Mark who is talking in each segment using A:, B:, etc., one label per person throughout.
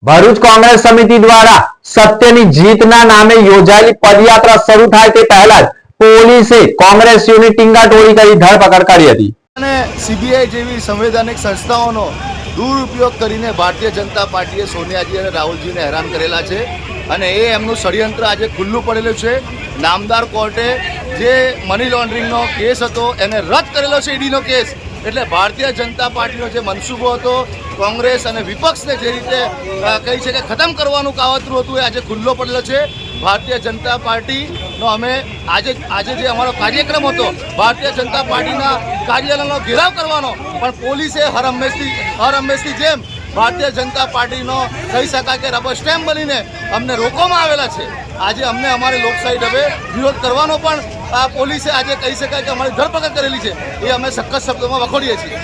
A: ભરૂચ કોંગ્રેસ સમિતિ દ્વારા સત્યની જીતના નામે યોજાયેલી પદયાત્રા શરૂ થાય તે પહેલા જ પોલીસે કોંગ્રેસીઓની ટીંગાટોળી કરી ધરપકડ કરી હતી
B: અને સીબીઆઈ જેવી સંવૈધાનિક સંસ્થાઓનો દુરુપયોગ કરીને ભારતીય જનતા પાર્ટીએ સોનિયાજી અને રાહુલજીને હેરાન કરેલા છે અને એ એમનું ષડયંત્ર આજે ખુલ્લું પડેલું છે। નામદાર કોર્ટે જે મની લોન્ડરિંગનો કેસ હતો એને રદ કરેલો છે, ઈડીનો કેસ। એટલે ભારતીય જનતા પાર્ટીનો જે મનસૂબો હતો કોંગ્રેસ અને વિપક્ષને જે રીતે કહી છે કે ખતમ કરવાનું કાવતરું હતું એ આજે ખુલ્લો પડેલો છે। ભારતીય જનતા પાર્ટીનો અમે આજે જે અમારો કાર્યક્રમ હતો ભારતીય જનતા પાર્ટીના કાર્યાલયનો ઘેરાવ કરવાનો, પણ પોલીસે હર હંમેશની જેમ ભારતીય જનતા પાર્ટીનો કહી શકાય કે રબર સ્ટેમ્પ બનીને અમને રોકવામાં આવેલા છે। આજે અમને અમારી લોકશાહી ઢબે વિરોધ કરવાનો પણ પોલીસે આજે કહી શકાય કે અમારી ધરપકડ કરેલી છે, એ અમે સખત શબ્દોમાં વખોડીએ છીએ।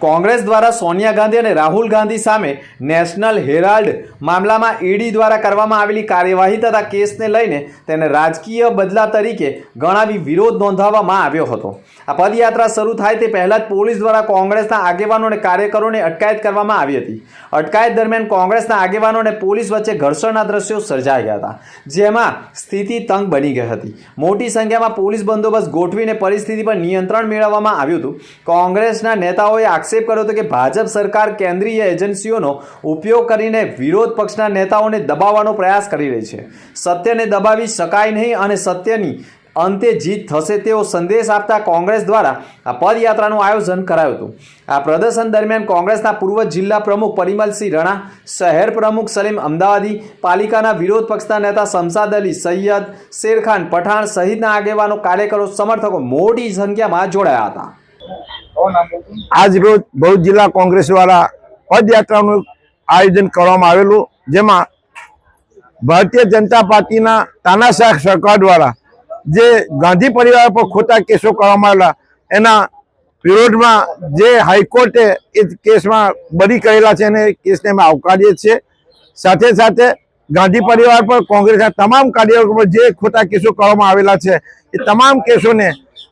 A: કોંગ્રેસ દ્વારા સોનિયા ગાંધી અને રાહુલ ગાંધી સામે નેશનલ હેરાલ્ડ મામલામાં ઈડી દ્વારા કરવામાં આવેલી કાર્યવાહી તથા કેસને લઈને તેને રાજકીય બદલા તરીકે ગણાવી વિરોધ નોંધાવવામાં આવ્યો હતો। આ પદયાત્રા શરૂ થાય તે પહેલા જ પોલીસ દ્વારા કોંગ્રેસના આગેવાનો અને કાર્યકરોને અટકાયત કરવામાં આવી હતી। અટકાયત દરમિયાન કોંગ્રેસના આગેવાનો અને પોલીસ વચ્ચે ઘર્ષણના દ્રશ્યો સર્જાયા હતા, જેમાં સ્થિતિ તંગ બની ગઈ હતી। મોટી સંખ્યામાં પોલીસ બંદોબસ્ત ગોઠવીને પરિસ્થિતિ પર નિયંત્રણ મેળવવામાં આવ્યું હતું। કોંગ્રેસના નેતાઓએ આક્ષેપ કર્યો હતો કે ભાજપ સરકાર કેન્દ્રીય એજન્સીઓનો ઉપયોગ કરીને વિરોધ પક્ષના નેતાઓને દબાવવાનો પ્રયાસ કરી રહી છે। સત્યને દબાવી શકાય નહીં અને સત્યની અંતે જીત થશે તેવો સંદેશ આપતા કોંગ્રેસ દ્વારા આ પદયાત્રાનું આયોજન કરાયું હતું। આ પ્રદર્શન દરમિયાન કોંગ્રેસના પૂર્વ જિલ્લા પ્રમુખ પરિમલસિંહ રણા, શહેર પ્રમુખ સલીમ અમદાવાદી, પાલિકાના વિરોધ પક્ષના નેતા શમશાદ અલી, સૈયદ શેરખાન પઠાણ સહિતના આગેવાનો, કાર્યકરો, સમર્થકો મોટી સંખ્યામાં જોડાયા હતા।
C: આજ રોજ ભરૂચ જિલ્લા કોંગ્રેસ દ્વારા પદયાત્રાનું આયોજન કરવામાં આવેલું, જેમાં ભારતીય જનતા પાર્ટીના તાનાશાહ સરકાર દ્વારા જે ગાંધી પરિવાર પર ખોટા કેસો કરવામાં આવેલા એના વિરોધમાં જે હાઈકોર્ટે એ કેસમાં બરી કરેલા છે અને કેસને અમે આવકારીએ છીએ। સાથે સાથે ગાંધી પરિવાર પર કોંગ્રેસના તમામ કાર્યકરો પર જે ખોટા કેસો કરવામાં આવેલા છે એ તમામ કેસોને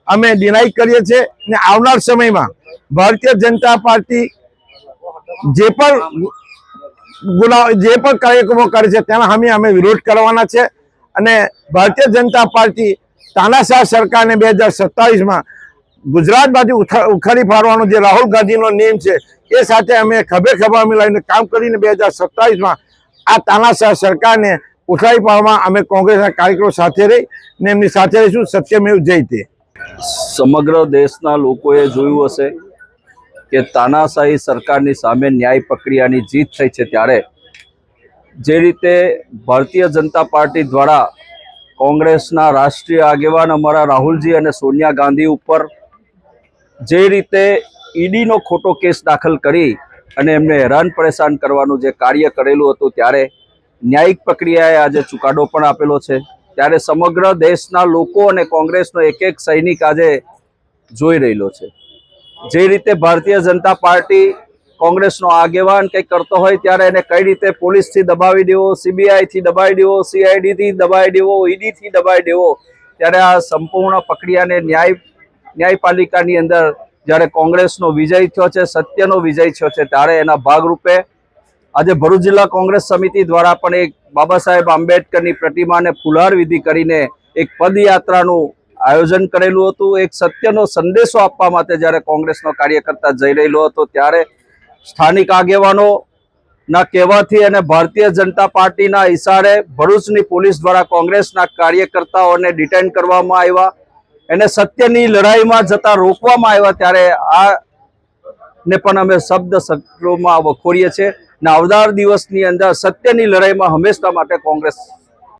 C: અમે ડિનાય કરીએ છીએ અને આવનાર સમયમાં ભારતીય જનતા પાર્ટી જે પણ કાર્યક્રમો કરે છે તેના સામે અમે વિરોધ કરવાના છે અને ભારતીય જનતા પાર્ટી તાનાશાહ સરકારને 2027માં ગુજરાત બાજુ ઉખાડી પાડવાનો જે રાહુલ ગાંધીનો નિયમ છે એ સાથે અમે ખભે ખભા મિલાવીને કામ કરીને 2027માં આ તાનાશાહ સરકારને ઉખાડી પાડવામાં અમે કોંગ્રેસના કાર્યકરો સાથે રહી ને એમની સાથે રહીશું। સત્યમેવ જયતે।
D: સમગ્ર દેશના લોકોએ જોયું હશે કે તાનાશાહી સરકારની સામે ન્યાય પ્રક્રિયાની જીત થઈ છે, ત્યારે જે રીતે ભારતીય જનતા પાર્ટી દ્વારા કોંગ્રેસના રાષ્ટ્રીય આગેવાન અમારા રાહુલજી અને સોનિયા ગાંધી ઉપર જે રીતે ઈડીનો ખોટો કેસ દાખલ કરી અને એમને હેરાન પરેશાન કરવાનું જે કાર્ય કરેલું હતું, ત્યારે ન્યાયિક પ્રક્રિયાએ આજે ચુકાદો પણ આપેલો છે। ત્યારે સમગ્ર દેશના લોકો અને કોંગ્રેસનો એક એક સૈનિક આજે જોઈ રહેલો છે। જે રીતે ભારતીય જનતા પાર્ટી કોંગ્રેસનો આગેવાન કંઈક કરતો હોય ત્યારે એને કઈ રીતે પોલીસથી દબાવી દેવો, સીબીઆઈથી દબાવી દેવો, સીઆઈડીથી દબાવી દેવો, ઈડીથી દબાવી દેવો, ત્યારે આ સંપૂર્ણ પ્રક્રિયાને ન્યાયપાલિકાની અંદર જ્યારે કોંગ્રેસનો વિજય થયો છે, સત્યનો વિજય થયો છે, ત્યારે એના ભાગરૂપે આજે ભરૂચ જિલ્લા કોંગ્રેસ સમિતિ દ્વારા પણ એક બાબા સાહેબ આંબેડકરની પ્રતિમાને ફુલહાર વિધિ કરીને એક પદયાત્રાનું આયોજન કરેલું હતું. એક સત્યનો સંદેશો આપવા માટે જ્યારે કોંગ્રેસનો કાર્યકર્તા જઈ રહેલો હતો ત્યારે સ્થાનિક આગેવાનો ના કહેવાથી અને ભારતીય જનતા પાર્ટીના ઈશારે ભરૂચની પોલીસ દ્વારા કોંગ્રેસના કાર્યકર્તાઓને ડિટેન કરવામાં આવ્યા, એને સત્યની લડાઈમાં જતા રોકવામાં આવ્યા. ત્યારે આ ને પણ અમે શબ્દ શબ્દોમાં વખોડીએ છીએ અને આવનાર દિવસની અંદર સત્યની લડાઈમાં હંમેશા માટે કોંગ્રેસ